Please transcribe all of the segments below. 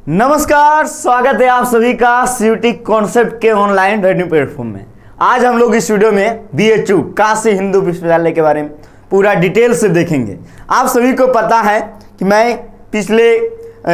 नमस्कार, स्वागत है आप सभी का सीयूटी कॉन्सेप्ट के ऑनलाइन लर्निंग प्लेटफॉर्म में। आज हम लोग इस वीडियो में बीएचयू काशी हिंदू विश्वविद्यालय के बारे में पूरा डिटेल से देखेंगे। आप सभी को पता है कि मैं पिछले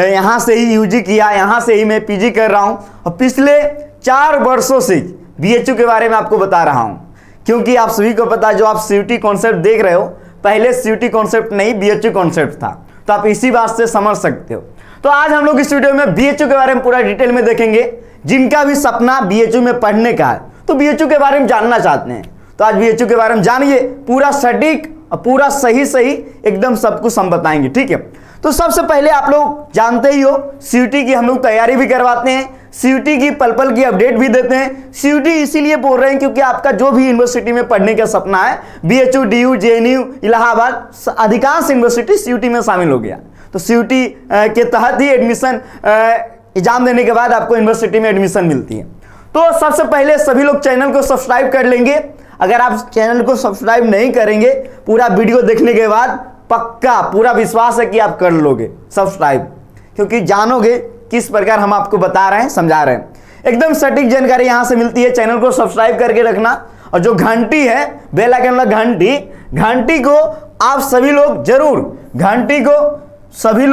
यहाँ से ही यूजी किया, यहाँ से ही मैं पीजी कर रहा हूँ और पिछले 4 वर्षों से बीएचयू के बारे में आपको बता रहा हूँ, क्योंकि आप सभी को पता है जो आप सीयूटी कॉन्सेप्ट देख रहे हो, पहले सीयूटी कॉन्सेप्ट नहीं बीएचयू कॉन्सेप्ट था, तो आप इसी बात से समझ सकते हो। तो आज हम लोग इस वीडियो में बीएचयू के बारे में पूरा डिटेल में देखेंगे। जिनका भी सपना बीएचयू में पढ़ने का है, तो बीएचयू के बारे में जानना चाहते हैं, तो आज बीएचयू के बारे में जानिए, पूरा सटीक और पूरा सही एकदम सब कुछ हम बताएंगे, ठीक है। तो सबसे पहले आप लोग जानते ही हो सीयूटी की हम लोग तैयारी भी करवाते हैं, सीयूटी की पल पल की अपडेट भी देते हैं। सीयूटी इसीलिए बोल रहे हैं क्योंकि आपका जो भी यूनिवर्सिटी में पढ़ने का सपना है, बीएचयू, डीयू, जेएनयू, इलाहाबाद, अधिकांश यूनिवर्सिटी सीयूटी में शामिल हो गया। तो सीयूटी के तहत ही एडमिशन एग्जाम देने के बाद आपको यूनिवर्सिटी में एडमिशन मिलती है। तो सबसे पहले सभी लोग चैनल को सब्सक्राइब कर लेंगे। अगर आप चैनल को सब्सक्राइब नहीं करेंगे, पूरा वीडियो देखने के बाद पक्का पूरा विश्वास है कि आप कर लोगे सब्सक्राइब, क्योंकि जानोगे किस प्रकार हम आपको बता रहे हैं, समझा रहे हैं। एकदम सटीक जानकारी यहां से मिलती है। चैनल को सब्सक्राइब करके रखना, और जो घंटी है, बेल आइकन वाला घंटी को आप सभी लोग जरूर सभी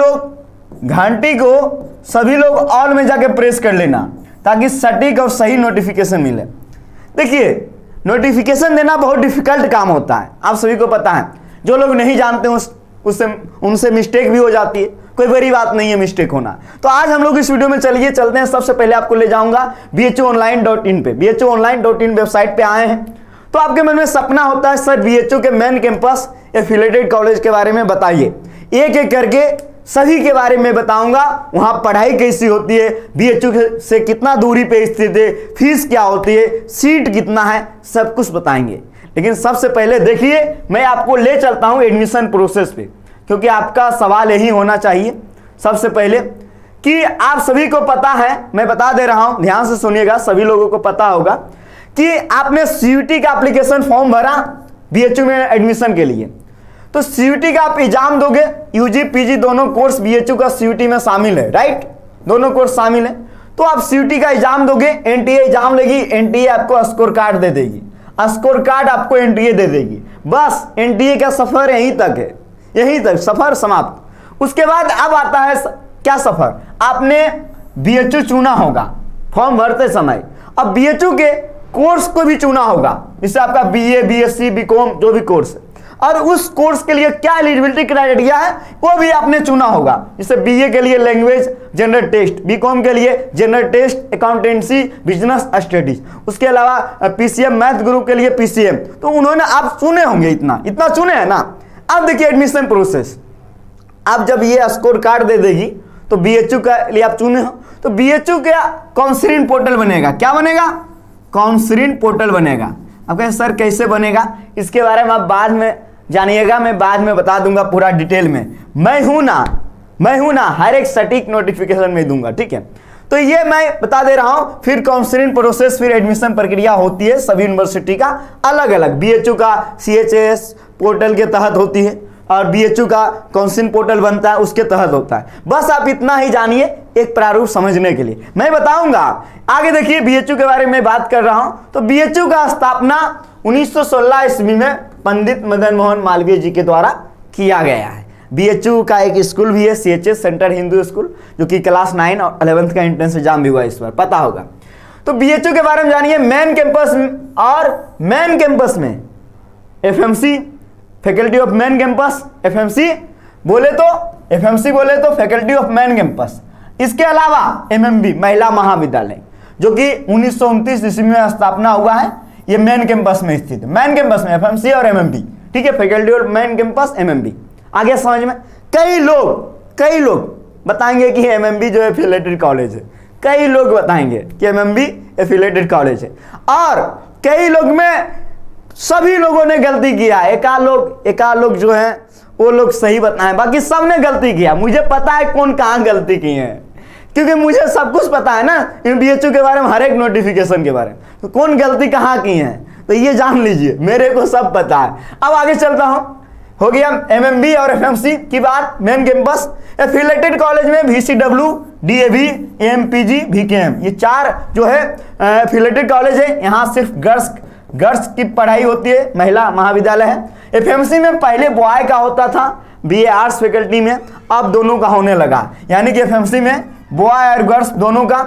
लोग ऑल में जाके प्रेस कर लेना, ताकि सटीक और सही नोटिफिकेशन मिले। देखिए, नोटिफिकेशन देना बहुत डिफिकल्ट काम होता है, आप सभी को पता है। जो लोग नहीं जानते उनसे मिस्टेक भी हो जाती है, कोई बड़ी बात नहीं है मिस्टेक होना। तो आज हम लोग इस वीडियो में चलते हैं। सबसे पहले आपको ले जाऊंगा bhuonline.in पे। bhuonline.in वेबसाइट पे आए हैं तो आपके मन में सपना होता है, सर बीएचयू के मेन कैंपस एफिलिएटेड कॉलेज के बारे में बताइए। एक एक करके सभी के बारे में बताऊंगा। वहां पढ़ाई कैसी होती है, बीएचयू से कितना दूरी पे स्थित है, फीस क्या होती है, सीट कितना है, सब कुछ बताएंगे। लेकिन सबसे पहले देखिए, मैं आपको ले चलता हूं एडमिशन प्रोसेस पे, क्योंकि आपका सवाल यही होना चाहिए सबसे पहले कि आप सभी को पता है, मैं बता दे रहा हूं, ध्यान से सुनिएगा। सभी लोगों को पता होगा कि आपने सीयूटी का एप्लीकेशन फॉर्म भरा बीएचयू में एडमिशन के लिए, तो सीयूटी का आप एग्जाम दोगे। यूजी पीजी दोनों कोर्स बीएचयू का सीयूटी में शामिल है, राइट, दोनों कोर्स शामिल है। तो आप सीयूटी का एग्जाम दोगे, एनटीए एग्जाम लेगी, एनटीए आपको स्कोर कार्ड दे देगी, स्कोर कार्ड आपको एनटीए दे देगी। बस एनटीए का सफर यहीं तक है, यहीं तक सफर समाप्त। उसके बाद अब आता है क्या सफर, आपने बीएचयू चुना होगा फॉर्म भरते समय। अब बीएचयू के कोर्स को भी चुना होगा, जिससे आपका बीए, बीएससी, बीकॉम जो भी कोर्स है, और उस कोर्स के लिए क्या एलिजिबिलिटी क्राइटेरिया है वो भी आपने चुना होगा। जैसे बीए के लिए लैंग्वेज जनरल टेस्ट, बीकॉम के लिए general test, accountancy, business studies, उसके अलावा पीसीएम मैथ ग्रुप के लिए पीसीएम। तो उन्होंने आप चुने होंगे, इतना चुने हैं ना। अब देखिए एडमिशन प्रोसेस, अब जब ये स्कोर कार्ड दे देगी तो बीएचयू के लिए आप चुने हो, तो बीएचयू का काउंसलिंग पोर्टल बनेगा। क्या बनेगा? काउंसलिंग पोर्टल बनेगा। अब कहें सर कैसे बनेगा, इसके बारे में आप बाद में जानिएगा, मैं बाद में बता दूंगा पूरा डिटेल में। मैं हूं ना हर एक सटीक नोटिफिकेशन में दूंगा, ठीक है। तो ये मैं बता दे रहा हूं। फिर काउंसलिंग प्रोसेस, फिर एडमिशन प्रक्रिया होती है सभी यूनिवर्सिटी का अलग अलग। बीएचयू का सीएचएस पोर्टल के तहत होती है, और बीएचयू का काउंसलिंग पोर्टल बनता है, उसके तहत होता है। बस आप इतना ही जानिए एक प्रारूप समझने के लिए, मैं बताऊंगा आगे। देखिए बीएचयू के बारे में बात कर रहा हूं, तो बीएचयू का स्थापना 1916 ईस्वी में पंडित मदन मोहन मालवीय जी के द्वारा किया गया है। बीएचयू का एक स्कूल भी है, सीएचएस सेंटर हिंदू स्कूल, जो कि क्लास 9 और 11th का एंट्रेंस एग्जाम भी हुआ इस बार, पता होगा। तो बीएचयू के बारे में जानिए। मेन कैंपस में FMC, faculty of main campus, FMC बोले तो फैकल्टी ऑफ मेन कैंपस। इसके अलावा एमएमबी महिला महाविद्यालय, जो कि 1929 ईस्वी में स्थापना हुआ है, ये मेन कैंपस में स्थित है। मेन कैंपस में एफएमसी और एमएमबी, ठीक है, faculty of main campus MMB. आगे समझ में, कई लोग बताएंगे कि एमएमबी जो एफिलिएटेड कॉलेज है, कई लोग बताएंगे कि एमएमबी एफिलिएटेड कॉलेज है, और कई लोग में सभी लोगों ने गलती किया। एकाध लोग जो हैं वो लोग सही बताएं, बाकी सबने गलती किया। मुझे पता है कौन कहाँ गलती की है, क्योंकि मुझे सब कुछ पता है ना बीएचयू के बारे में, हर एक नोटिफिकेशन के बारे में, तो कौन गलती कहाँ की है, तो ये जान लीजिए, मेरे को सब पता है। अब आगे चलता हूं। हो गया एमएमबी और एफएमसी की बात। मेन कैंपस एफिलिएटेड कॉलेज में VCW, DAV, AMPG, VKM, ये 4 जो है एफिलेटेड कॉलेज है। यहाँ सिर्फ गर्ल्स की पढ़ाई होती है, महिला महाविद्यालय है। FMC में पहले बॉय का होता था BA आर्ट्स फैकल्टी में, अब दोनों का होने लगा, यानी कि FMC में बॉय और गर्ल्स दोनों का।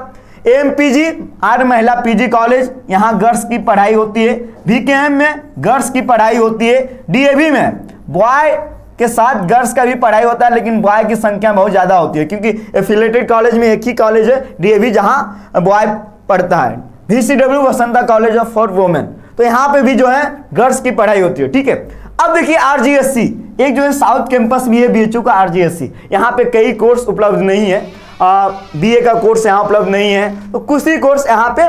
AMPG आर्य महिला PG कॉलेज, यहाँ गर्ल्स की पढ़ाई होती है। VKM में गर्ल्स की पढ़ाई होती है। DAV में बॉय के साथ गर्ल्स का भी पढ़ाई होता है, लेकिन बॉय की संख्या बहुत ज़्यादा होती है, क्योंकि एफिलेटेड कॉलेज में एक ही कॉलेज है DAV जहाँ बॉय पढ़ता है। VCW Vasanta college of for women, तो यहाँ पे भी जो है गर्ल्स की पढ़ाई होती है, ठीक है। अब देखिए RGSC, एक जो है साउथ कैंपस भी है BHU का RGSC, यहाँ पे कई कोर्स उपलब्ध नहीं है। BA का कोर्स यहाँ उपलब्ध नहीं है, तो कुछ ही कोर्स यहाँ पे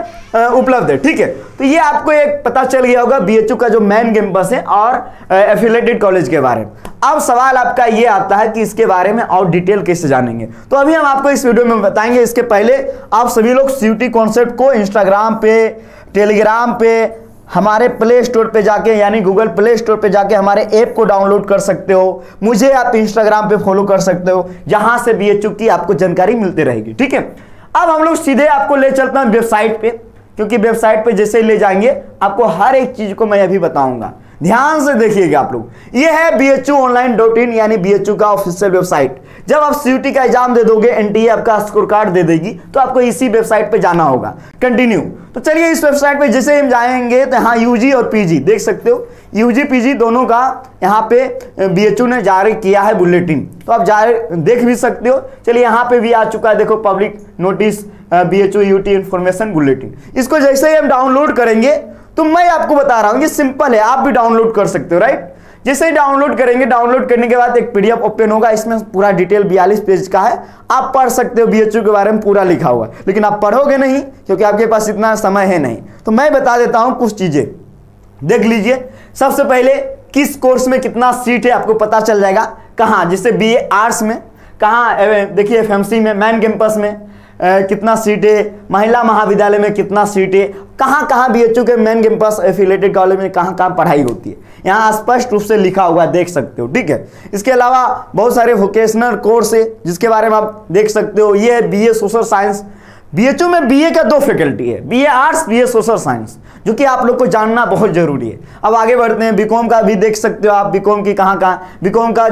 उपलब्ध है, ठीक है। तो ये आपको एक पता चल गया होगा BHU का जो मेन कैंपस है और एफिलेटेड कॉलेज के बारे में। अब सवाल आपका ये आता है कि इसके बारे में और डिटेल कैसे जानेंगे, तो अभी हम आपको इस वीडियो में बताएंगे। इसके पहले आप सभी लोग CUET कॉन्सेप्ट को इंस्टाग्राम पे, टेलीग्राम पे, हमारे प्ले स्टोर पे जाके, यानी गूगल प्ले स्टोर पे जाके हमारे ऐप को डाउनलोड कर सकते हो। मुझे आप इंस्टाग्राम पे फॉलो कर सकते हो, जहां से BHU की आपको जानकारी मिलती रहेगी, ठीक है। अब हम लोग सीधे आपको ले चलते हैं वेबसाइट पे, क्योंकि वेबसाइट पे जैसे ही ले जाएंगे आपको हर एक चीज को मैं अभी बताऊंगा। ध्यान से देखिएगा आप लोग, ये है bhuonline.in, यानी BHU का ऑफिशियल वेबसाइट। जब आप CUET का एग्जाम दे दोगे, NTA आपका स्कोर कार्ड दे देगी, तो आपको इसी वेबसाइट पे जाना होगा। कंटिन्यू, तो चलिए इस वेबसाइट पे जैसे हम जाएंगे तो यहाँ UG और PG देख सकते हो, UG PG दोनों का यहाँ पे BHU ने जारी किया है बुलेटिन, तो आप देख भी सकते हो। चलिए यहाँ पे भी आ चुका है, देखो public notice BHU UT information bulletin. इसको जैसे ही हम डाउनलोड करेंगे, तो मैं आपको बता रहा हूं, ये सिंपल है, आप भी डाउनलोड कर सकते हो, राइट। जैसे ही डाउनलोड करेंगे, डाउनलोड करने के बाद एक PDF ओपन होगा, इसमें पूरा डिटेल 42 पेज का है, आप पढ़ सकते हो। BHU के बारे में पूरा लिखा हुआ है, लेकिन आप पढ़ोगे नहीं क्योंकि आपके पास इतना समय है नहीं। तो मैं बता देता हूं कुछ चीजें, देख लीजिए। सबसे पहले किस कोर्स में कितना सीट है आपको पता चल जाएगा। कहाँ, जैसे BA आर्ट्स में कहाँ, देखिए FMC में मेन कैंपस में कितना सीट है, महिला महाविद्यालय में कितना सीट है, कहाँ कहाँ BHU के मेन कैंपस एफिलेटेड कॉलेज में कहाँ कहाँ पढ़ाई होती है, यहाँ स्पष्ट रूप से लिखा हुआ देख सकते हो, ठीक है। इसके अलावा बहुत सारे वोकेशनल कोर्स है जिसके बारे में आप देख सकते हो। ये है BA सोशल साइंस। BHU में BA का 2 फैकल्टी है, BA arts, BA social science, जो कि आप लोग को जानना बहुत जरूरी है। अब आगे बढ़ते हैं, BCom का भी देख सकते हो आप, BCom की कहाँ कहाँ, BCom का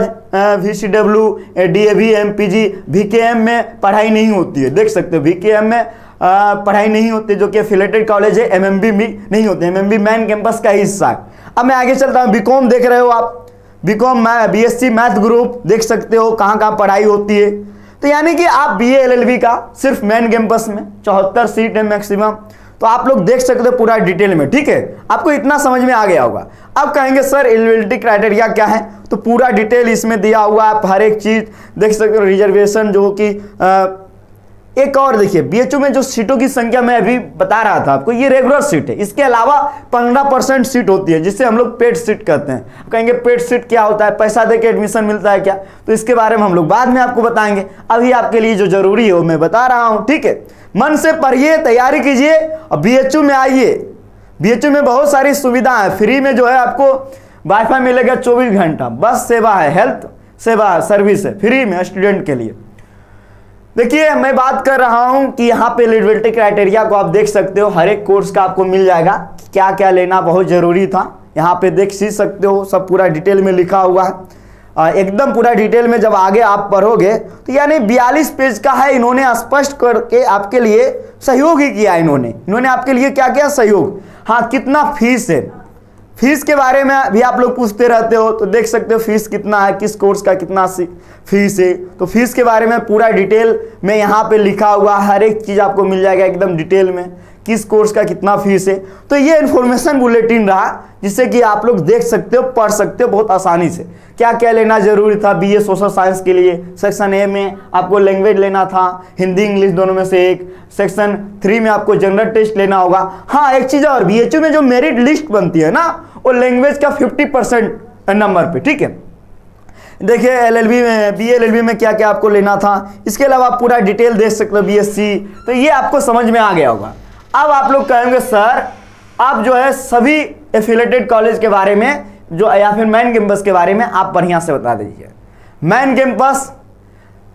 VCW, DAV, MPG, VKM में पढ़ाई नहीं होती है, देख सकते हो। VKM में पढ़ाई नहीं होती, जो कि एफिलेटेड कॉलेज है। MMB भी नहीं होते, MMB मेन कैंपस का ही हिस्सा है। अब मैं आगे चलता हूँ, BCom देख रहे हो आप, BCom BSc मैथ ग्रुप देख सकते हो कहाँ कहाँ पढ़ाई होती है। तो यानी कि आप BA LLB का सिर्फ मेन कैंपस में 74 सीट है मैक्सिमम, तो आप लोग देख सकते हो पूरा डिटेल में, ठीक है। आपको इतना समझ में आ गया होगा। अब कहेंगे सर एलिजिबिलिटी क्राइटेरिया क्या है, तो पूरा डिटेल इसमें दिया हुआ, आप हर एक चीज देख सकते हो। रिजर्वेशन जो कि एक और देखिए, BHU में जो सीटों की संख्या मैं अभी बता रहा था आपको, ये रेगुलर सीट है। इसके अलावा 15% सीट होती है, जिसे हम लोग पेड सीट कहते हैं। कहेंगे पेड सीट क्या होता है, पैसा देके एडमिशन मिलता है क्या, तो इसके बारे में हम लोग बाद में आपको बताएंगे। अभी आपके लिए जो जरूरी है वो मैं बता रहा हूँ, ठीक है। मन से पढ़िए, तैयारी कीजिए और BHU में आइए। BHU में बहुत सारी सुविधा है, फ्री में जो है आपको वाईफाई मिलेगा 24 घंटा, बस सेवा है, हेल्थ सेवा सर्विस है फ्री में स्टूडेंट के लिए। देखिए मैं बात कर रहा हूं कि यहाँ पे एलिजिबिलिटी क्राइटेरिया को आप देख सकते हो, हर एक कोर्स का आपको मिल जाएगा, क्या क्या लेना बहुत जरूरी था। यहाँ पे देख सी सकते हो, सब पूरा डिटेल में लिखा हुआ है, एकदम पूरा डिटेल में। जब आगे आप पढ़ोगे तो यानी 42 पेज का है, इन्होंने स्पष्ट करके आपके लिए सहयोग ही किया। इन्होंने आपके लिए क्या किया, सहयोग। हाँ, कितना फीस है, फीस के बारे में भी आप लोग पूछते रहते हो, तो देख सकते हो फीस कितना है, किस कोर्स का कितना फीस है। तो फीस के बारे में पूरा डिटेल में यहाँ पे लिखा हुआ, हर एक चीज़ आपको मिल जाएगा एकदम डिटेल में, किस कोर्स का कितना फीस है। तो ये इन्फॉर्मेशन बुलेटिन रहा, जिससे कि आप लोग देख सकते हो, पढ़ सकते हो बहुत आसानी से। क्या क्या लेना जरूरी था BA सोशल साइंस के लिए, सेक्शन A में आपको लैंग्वेज लेना था, हिंदी इंग्लिश दोनों में से एक। सेक्शन 3 में आपको जनरल टेस्ट लेना होगा। हाँ, एक चीज़ और, BHU में जो मेरिट लिस्ट बनती है ना, वो लैंग्वेज का 50% नंबर पे, ठीक है। देखिए LLB में, BA LLB में क्या क्या आपको लेना था, इसके अलावा आप पूरा डिटेल देख सकते हो BSc, तो ये आपको समझ में आ गया होगा। अब आप लोग कहेंगे सर आप जो है सभी एफिलेटेड कॉलेज के बारे में जो, या फिर मेन कैंपस के बारे में आप बढ़िया से बता दीजिए। मेन कैंपस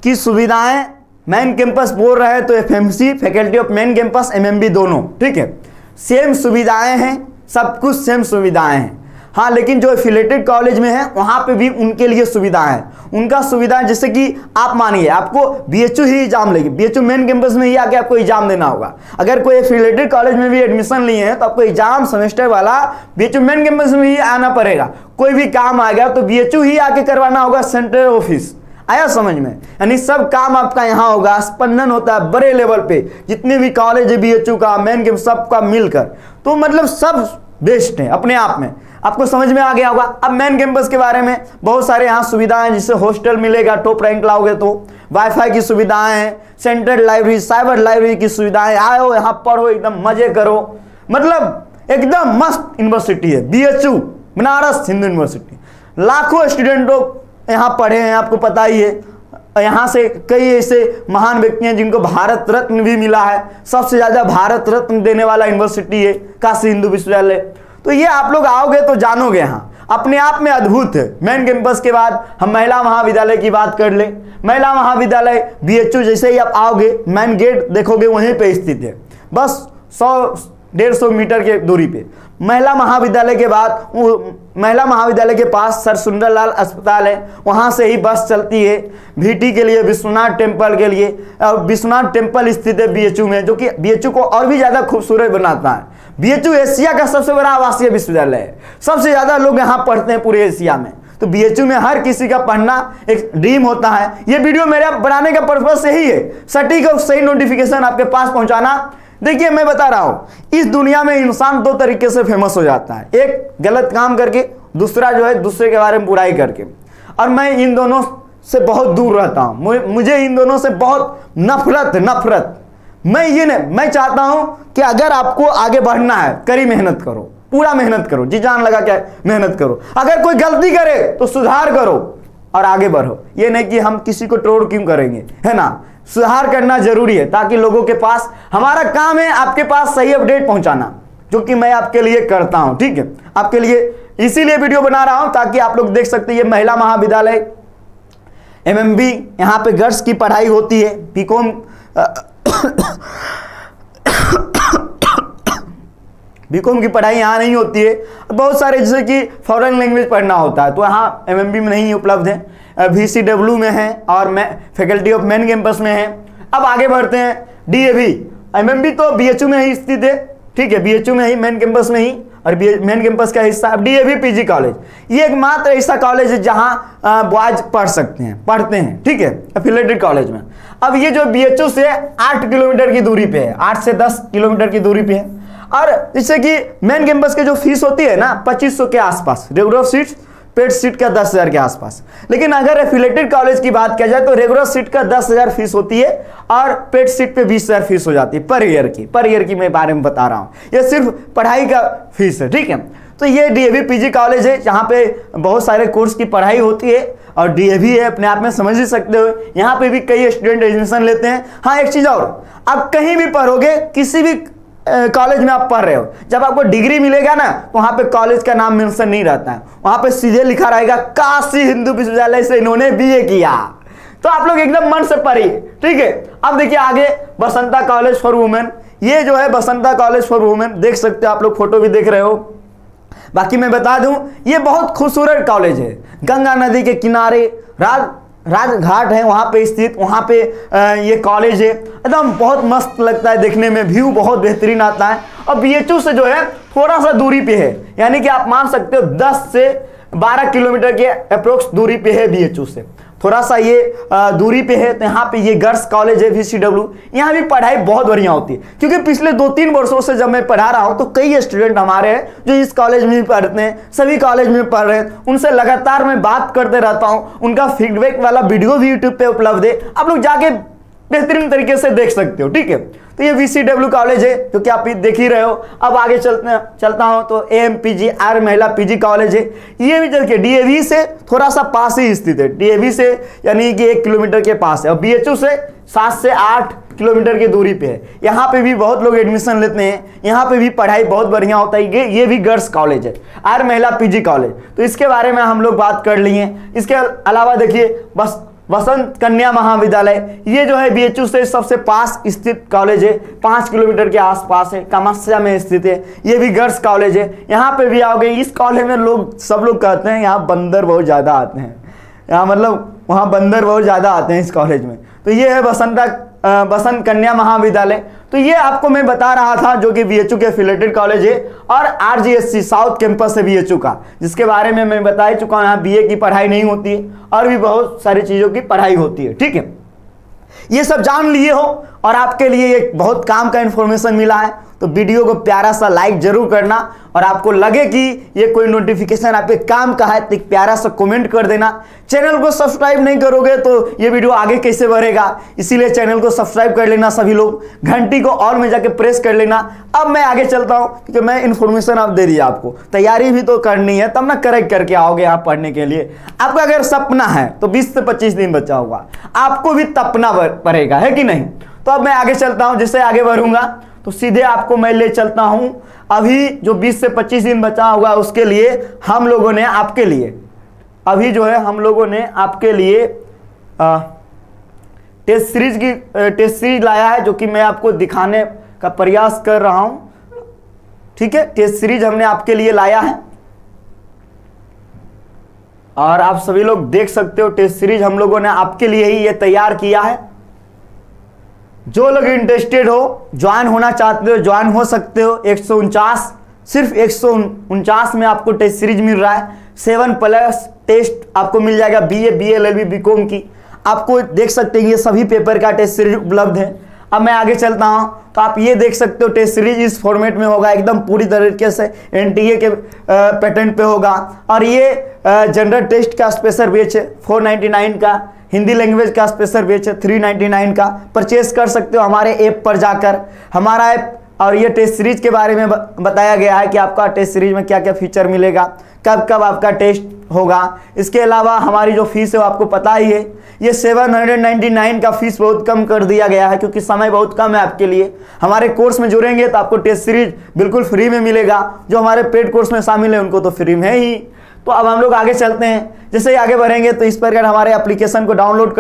की सुविधाएं मेन कैंपस बोल रहे हैं तो FMC, faculty of main campus, MMB दोनों, ठीक है, सेम सुविधाएं हैं, सब कुछ सेम सुविधाएं हैं। हाँ, लेकिन जो एफिलेटेड कॉलेज में है वहाँ पे भी उनके लिए सुविधाएं हैं। उनका सुविधा जैसे कि आप मानिए आपको बीएचयू ही एग्जाम लेगी, बीएचयू मेन कैंपस में ही आके आपको एग्जाम देना होगा। अगर कोई एफिलेटेड कॉलेज में भी एडमिशन लिए हैं तो आपको एग्जाम सेमेस्टर वाला बीएचयू मेन कैंपस में ही आना पड़ेगा। कोई भी काम आएगा तो बीएचयू ही आके करवाना होगा, सेंट्रल ऑफिस। आया समझ में? यानी सब काम आपका यहाँ होगा, स्पंदन होता है बड़े लेवल पे, जितने भी कॉलेज है बीएचयू का, मेन कैंपस, सबका मिलकर, तो मतलब सब बेस्ट है अपने आप में। आपको समझ में आ गया होगा। अब मेन कैंपस के बारे में बहुत सारे यहाँ सुविधाएं, जिससे हॉस्टल मिलेगा, टॉप रैंक लाओगे तो वाईफाई की सुविधाएं हैं, सेंट्रल लाइब्रेरी, साइबर लाइब्रेरी की सुविधाएं, आओ यहाँ पढ़ो, एकदम मजे करो, मतलब एकदम मस्त यूनिवर्सिटी है बीएचयू, बनारस हिंदू यूनिवर्सिटी। लाखों स्टूडेंट लोग यहाँ पढ़े हैं, आपको पता ही है। यहाँ से कई ऐसे महान व्यक्ति हैं जिनको भारत रत्न भी मिला है। सबसे ज्यादा भारत रत्न देने वाला यूनिवर्सिटी है काशी हिंदू विश्वविद्यालय। तो ये आप लोग आओगे तो जानोगे, यहाँ अपने आप में अद्भुत है। मेन कैंपस के बाद हम महिला महाविद्यालय की बात कर ले। महिला महाविद्यालय बीएचयू जैसे ही आप आओगे, मेन गेट देखोगे वहीं पे स्थित है, बस 100-150 मीटर के दूरी पे। महिला महाविद्यालय के बाद महिला महाविद्यालय के पास सर सुंदरलाल अस्पताल है, वहां से ही बस चलती है भीटी के लिए, विश्वनाथ टेम्पल के लिए। विश्वनाथ टेम्पल स्थित है बीएचयू में, जो कि बीएचयू को और भी ज्यादा खूबसूरत बनाता है। बीएचयू एशिया का सबसे बड़ा आवासीय विश्वविद्यालय है, सबसे ज्यादा लोग यहाँ पढ़ते हैं पूरे एशिया में। तो बीएचयू में हर किसी का पढ़ना एक ड्रीम होता है। ये वीडियो मेरा बनाने का पर्पस यही है, सटीक और सही नोटिफिकेशन आपके पास पहुंचाना। देखिए मैं बता रहा हूं, इस दुनिया में इंसान दो तरीके से फेमस हो जाता है, एक गलत काम करके, दूसरा जो है दूसरे के बारे में बुराई करके। और मैं इन दोनों से बहुत दूर रहता हूं, मुझे इन दोनों से बहुत नफरत। मैं चाहता हूं कि अगर आपको आगे बढ़ना है, कड़ी मेहनत करो, पूरा मेहनत करो, जी जान लगा क्या मेहनत करो। अगर कोई गलती करे तो सुधार करो और आगे बढ़ो। ये नहीं कि हम किसी को ट्रोल क्यों करेंगे, है ना। सुधार करना जरूरी है ताकि लोगों के पास, हमारा काम है आपके पास सही अपडेट पहुंचाना, जो कि मैं आपके लिए करता हूं, ठीक है। आपके लिए इसीलिए वीडियो बना रहा हूं ताकि आप लोग देख सकते हैं। ये महिला महाविद्यालय एमएमबी, यहाँ पे गर्ल्स की पढ़ाई होती है। बीकॉम बीकॉम की पढ़ाई यहाँ नहीं होती है। बहुत सारे जैसे कि फॉरेन लैंग्वेज पढ़ना होता है तो यहाँ एमएमबी में नहीं उपलब्ध है, VCW में है और फैकल्टी ऑफ मेन कैंपस में है। अब आगे बढ़ते हैं, डीएवी। एमएमबी तो बीएचयू में ही स्थित है, ठीक है, बीएचयू में ही, मेन कैंपस में ही, और मेन कैंपस का हिस्सा। अब डीएवी पीजी कॉलेज, ये एकमात्र ऐसा कॉलेज है जहाँ बॉयज पढ़ते हैं, ठीक है, एफिलेटेड कॉलेज में। अब ये जो बीएचयू से 8 किलोमीटर की दूरी पे है, 8 से 10 किलोमीटर की दूरी पे है। और जैसे कि मेन कैंपस की जो फीस होती है ना 2500 के आसपास, रेगुलर सीट, पेड सीट का 10,000 के आसपास। लेकिन अगर एफिलेटेड कॉलेज की बात किया जाए तो रेगुलर सीट का 10,000 फीस होती है और पेड सीट पे 20,000 फीस हो जाती है पर ईयर की मैं बारे में बता रहा हूँ। ये सिर्फ पढ़ाई का फीस है, ठीक है। तो ये डीएवी पीजी कॉलेज है जहाँ पे बहुत सारे कोर्स की पढ़ाई होती है और डीएवी है, अपने आप में समझ ही सकते हो। यहाँ पे भी कई स्टूडेंट एडमिशन लेते हैं। हाँ, एक चीज और, आप कहीं भी पढ़ोगे, किसी भी कॉलेज में आप पढ़ रहे हो, जब आपको डिग्री मिलेगा ना तो वहां पे कॉलेज का नाम मेंशन नहीं रहता है, वहां पे सीधे लिखा रहेगा काशी हिंदू विश्वविद्यालय से इन्होंने बीए किया। तो आप लोग एकदम मन से पढ़िए, ठीक है। अब देखिए आगे बसंता कॉलेज फॉर वुमेन, ये जो है बसंता कॉलेज फॉर वुमेन, देख सकते हो आप लोग, फोटो भी देख रहे हो। बाकी मैं बता दूं, ये बहुत खूबसूरत कॉलेज है, गंगा नदी के किनारे, राजघाट है वहाँ पे स्थित, वहाँ पे ये कॉलेज है। एकदम बहुत मस्त लगता है देखने में, व्यू बहुत बेहतरीन आता है। और बीएचयू से जो है थोड़ा सा दूरी पे है, यानी कि आप मान सकते हो 10 से 12 किलोमीटर के अप्रोक्स दूरी पे है बीएचयू से, थोड़ा सा ये दूरी पे है। तो यहाँ पे ये गर्ल्स कॉलेज है VCW, यहाँ भी पढ़ाई बहुत बढ़िया होती है। क्योंकि पिछले 2-3 वर्षों से जब मैं पढ़ा रहा हूँ तो कई स्टूडेंट हमारे हैं जो इस कॉलेज में भी पढ़ते हैं, सभी कॉलेज में पढ़ रहे हैं, उनसे लगातार मैं बात करते रहता हूँ। उनका फीडबैक वाला वीडियो भी यूट्यूब पे उपलब्ध है, आप लोग जाके बेहतरीन तरीके से देख सकते हो, ठीक है। तो ये VCW कॉलेज है जो कि आप देख ही रहे हो। अब आगे चलता हूं तो AMPG महिला पीजी कॉलेज है। ये भी देखिए डीएवी से थोड़ा सा पास ही स्थित है, डीएवी से यानी कि 1 किलोमीटर के पास है, और बीएचयू से 7 से 8 किलोमीटर की दूरी पे है। यहाँ पे भी बहुत लोग एडमिशन लेते हैं, यहाँ पे भी पढ़ाई बहुत बढ़िया होता है। ये भी गर्ल्स कॉलेज है, महिला पीजी कॉलेज। तो इसके बारे में हम लोग बात कर लिए। इसके अलावा देखिए बस वसंत कन्या महाविद्यालय, ये जो है बीएचयू से सबसे पास स्थित कॉलेज है, 5 किलोमीटर के आसपास है, कामाख्या में स्थित है। ये भी गर्ल्स कॉलेज है। यहाँ पे भी आओगे, इस कॉलेज में सब लोग कहते हैं यहाँ बंदर बहुत ज़्यादा आते हैं, यहाँ मतलब वहाँ बंदर बहुत ज़्यादा आते हैं इस कॉलेज में। तो ये है वसंत कन्या महाविद्यालय। तो ये आपको मैं बता रहा था जो कि बीएचयू के एफिलिएटेड कॉलेज है। और आरजीएससी साउथ कैंपस है बीएचयू का, जिसके बारे में मैं बता ही चुका हूँ। यहाँ बीए की पढ़ाई नहीं होती है और भी बहुत सारी चीज़ों की पढ़ाई होती है। ठीक है, ये सब जान लिए हो और आपके लिए एक बहुत काम का इंफॉर्मेशन मिला है, तो वीडियो को प्यारा सा लाइक जरूर करना। और आपको लगे कि ये कोई नोटिफिकेशन आपके काम का है तो एक प्यारा सा कमेंट कर देना। चैनल को सब्सक्राइब नहीं करोगे तो ये वीडियो आगे कैसे बढ़ेगा, इसीलिए चैनल को सब्सक्राइब कर लेना सभी लोग, घंटी को ऑल में जाके प्रेस कर लेना। अब मैं आगे चलता हूँ क्योंकि मैं इन्फॉर्मेशन अब दे रही है आपको, तैयारी भी तो करनी है, तब ना करेक्ट करके आओगे आप पढ़ने के लिए। आपका अगर सपना है तो 20 से 25 दिन बचा होगा, आपको भी तपना पड़ेगा, है कि नहीं। तो अब मैं आगे चलता हूँ, जिससे आगे बढ़ूंगा तो सीधे आपको मैं ले चलता हूं अभी जो 20 से 25 दिन बचा होगा उसके लिए हम लोगों ने आपके लिए अभी जो है हम लोगों ने आपके लिए टेस्ट सीरीज लाया है, जो कि मैं आपको दिखाने का प्रयास कर रहा हूं। ठीक है, टेस्ट सीरीज हमने आपके लिए लाया है और आप सभी लोग देख सकते हो टेस्ट सीरीज हम लोगों ने आपके लिए ही ये तैयार किया है। जो लोग इंटरेस्टेड हो, ज्वाइन होना चाहते हो, ज्वाइन हो सकते हो। 149 सिर्फ 149 में आपको टेस्ट सीरीज मिल रहा है। 7+ टेस्ट आपको मिल जाएगा बीए, बीएलएलबी, बीकॉम की। आपको देख सकते हैं ये सभी पेपर का टेस्ट सीरीज उपलब्ध है। अब मैं आगे चलता हूं तो आप ये देख सकते हो टेस्ट सीरीज इस फॉर्मेट में होगा, एकदम पूरी तरीके से एनटीए के पैटर्न पे होगा। और ये जनरल टेस्ट का स्पेशल बैच है 499 का, हिंदी लैंग्वेज का स्पेशल बैच है 399 का। परचेस कर सकते हो हमारे ऐप पर जाकर, हमारा ऐप। और ये टेस्ट सीरीज के बारे में बताया गया है कि आपका टेस्ट सीरीज में क्या क्या फीचर मिलेगा, कब कब आपका टेस्ट होगा। इसके अलावा हमारी जो फीस है वो आपको पता ही है, ये 799 का फीस बहुत कम कर दिया गया है क्योंकि समय बहुत कम है आपके लिए। हमारे कोर्स में जुड़ेंगे तो आपको टेस्ट सीरीज बिल्कुल फ्री में मिलेगा। जो हमारे पेड कोर्स में शामिल है उनको तो फ्री में ही। तो अब हम लोग आगे चलते हैं। जैसे ही आगे बढ़ेंगे तो इस प्रकार हमारे एप्लीकेशन को डाउनलोड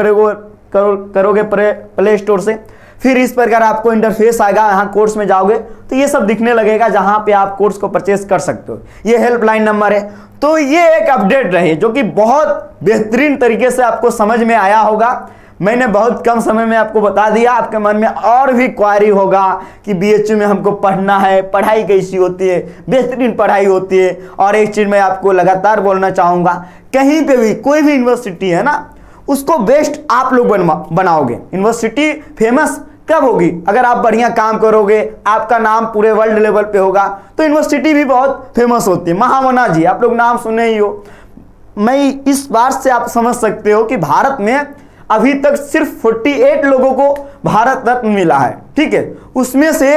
करोगे प्ले स्टोर से, फिर इस प्रकार आपको इंटरफेस आएगा। यहाँ कोर्स में जाओगे तो ये सब दिखने लगेगा जहाँ पे आप कोर्स को परचेस कर सकते हो। ये हेल्पलाइन नंबर है। तो ये एक अपडेट रही जो कि बहुत बेहतरीन तरीके से आपको समझ में आया होगा। मैंने बहुत कम समय में आपको बता दिया। आपके मन में और भी क्वारी होगा कि बीएचयू में हमको पढ़ना है, पढ़ाई कैसी होती है, बेहतरीन पढ़ाई होती है। और एक चीज़ मैं आपको लगातार बोलना चाहूँगा, कहीं पे भी कोई भी यूनिवर्सिटी है ना, उसको बेस्ट आप लोग बनाओगे। यूनिवर्सिटी फेमस कब होगी? अगर आप बढ़िया काम करोगे, आपका नाम पूरे वर्ल्ड लेवल पे होगा तो यूनिवर्सिटी भी बहुत फेमस होती है। महामना जी आप लोग नाम सुने ही हो। मैं इस बात से आप समझ सकते हो कि भारत में अभी तक सिर्फ 48 लोगों को भारत रत्न मिला है। ठीक है, उसमें से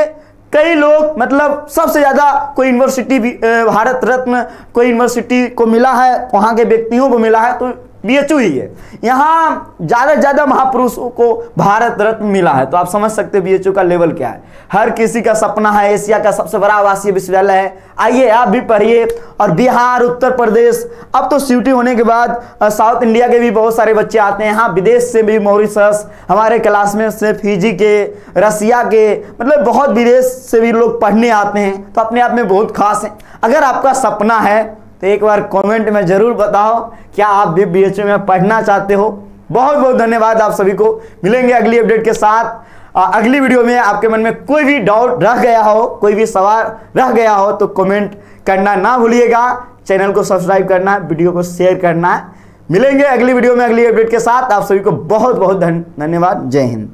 कई लोग मतलब सबसे ज़्यादा कोई यूनिवर्सिटी भारत रत्न कोई यूनिवर्सिटी को मिला है, वहाँ के व्यक्तियों को मिला है तो बीएचयू ही है। यहाँ ज़्यादा से ज़्यादा महापुरुषों को भारत रत्न मिला है। तो आप समझ सकते हैं बीएचयू का लेवल क्या है। हर किसी का सपना है, एशिया का सबसे बड़ा आवासीय विश्वविद्यालय है। आइए आप भी पढ़िए। और बिहार, उत्तर प्रदेश, अब तो सीयूटी होने के बाद साउथ इंडिया के भी बहुत सारे बच्चे आते हैं। यहाँ विदेश से भी, मॉरिशस, हमारे क्लासमेट से, फिजी के, रसिया के, मतलब बहुत विदेश से भी लोग पढ़ने आते हैं। तो अपने आप में बहुत खास है। अगर आपका सपना है तो एक बार कमेंट में जरूर बताओ क्या आप भी बीएचयू में पढ़ना चाहते हो। बहुत बहुत धन्यवाद आप सभी को। मिलेंगे अगली अपडेट के साथ। अगली वीडियो में आपके मन में कोई भी डाउट रह गया हो, कोई भी सवाल रह गया हो तो कमेंट करना ना भूलिएगा। चैनल को सब्सक्राइब करना, वीडियो को शेयर करना। मिलेंगे अगली वीडियो में अगली अपडेट के साथ। आप सभी को बहुत बहुत धन्यवाद। जय हिंद।